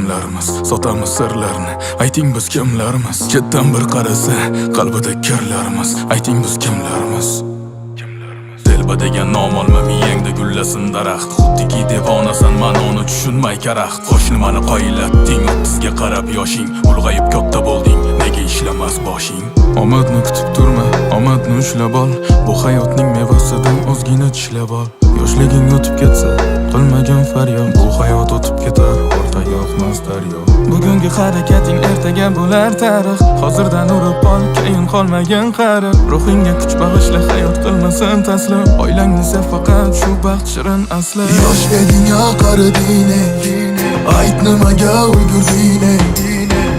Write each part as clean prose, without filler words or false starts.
kimlarmiz? Sotamiz sirlarni, ayting biz kimlarmiz? Chetdan bir qarasa, qalbida kirlarmiz, ayting biz kimlarmiz? Telba degan nom olma miyangda gullasin daraxt. Xuddiki devonasan, mana uni tushunmay karaxt. Qo'shni mani qoyillatding, 30ga qarab yoshing ulg'ayib katta bo'lding, nega ishlamas boshing? Omadni kutib turma, omadni ushlab ol. Bu hayotning mevasidan ozgina tishlab ol. Yoshliging o'tib ketsa, qilmagan faryod. Bu hayot o'tib ketar, orqa yoqmas daryo. Bugungi harakating ertaga bo'lar tarix. Hozirdan urib ol, keyin qolmagan qari. Ruhingga kuch bag'ishla, hayot qilmasin taslim. Oilangni sev faqat, shu baxt shirin asli. Yosh eding ya qariding, ayt nimaga ulgurding?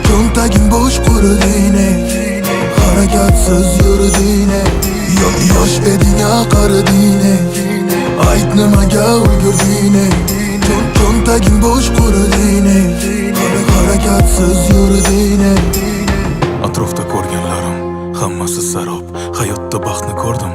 Cho'ntaging bo'sh quriding, harakatsiz yurding. Yosh eding ya qariding, ayt nimaga ulgurding? Cho'ntaging bo'sh quriding, harakatsiz yurding. Atrofda ko'rganlarim hammasi sarob. Hayotda baxtni ko'rdim,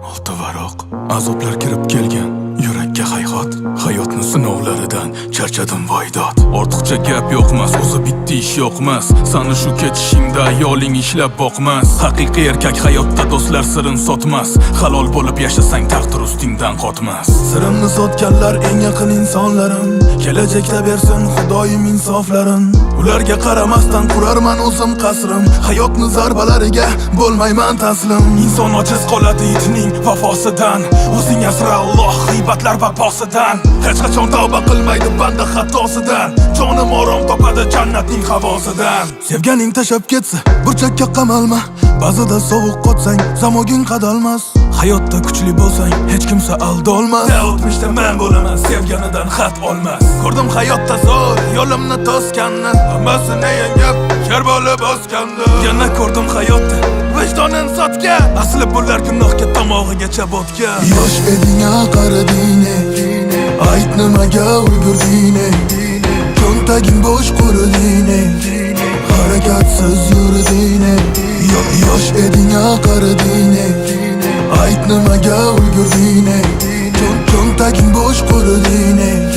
olti varoq. Azoblar kirib kelgan yurakka hayhot. Hayotni sinovlaridan charchadim voydod. Ortiqcha gap yo'qmas, o'zi bitti ish yo'qmas. Sani shu ketishingda ayoling ishlab boqmas. Haqiqiy erkak hayotda do'stlar sirin sotmas. Halol bo'lib yashasang taqdir ustingdan qotmas. Sirimni sotganlar eng yaqin insonlarim. Kelajakda bersin Xudoyim insoflarim. Ularga qaramasdan qurarman o'zim qasrim. Hayotni zarbalariga bo'lmayman taslim. Inson ojiz qoladi itning vafosidan. O'zing asra Alloh g'iybatlar vaposidan. Hech qachon tavba qilmaydi banda xatosidan. Jonim orom topadi jannatning havosidan. Sevganing tashab ketsa burchakka qamalma. Ba'zida sovuq qotsang zamoging qadalmas. Hayotda kuchli bo'lsang hech kimsa aldolmas. O'tmishda men bo'laman, sevganidan xat olmas. Ko'rdim hayotda zo'r yo'limni to'sganni, hammasini yengib sher bo'lib o'sganni. Yana ko'rdim hayotda Vijdonin sotgan, asli bular gunohga tomog'igacha botgan. Yosh eding ya qariding, ayt nimaga ulgurding? Cho'ntaging bo'sh quriding, harakatsiz yurding. Yosh eding ya qariding, ayt nimaga ulgurding? Cho'ntaging bo'sh quriding,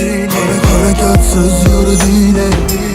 harakatsiz yurding.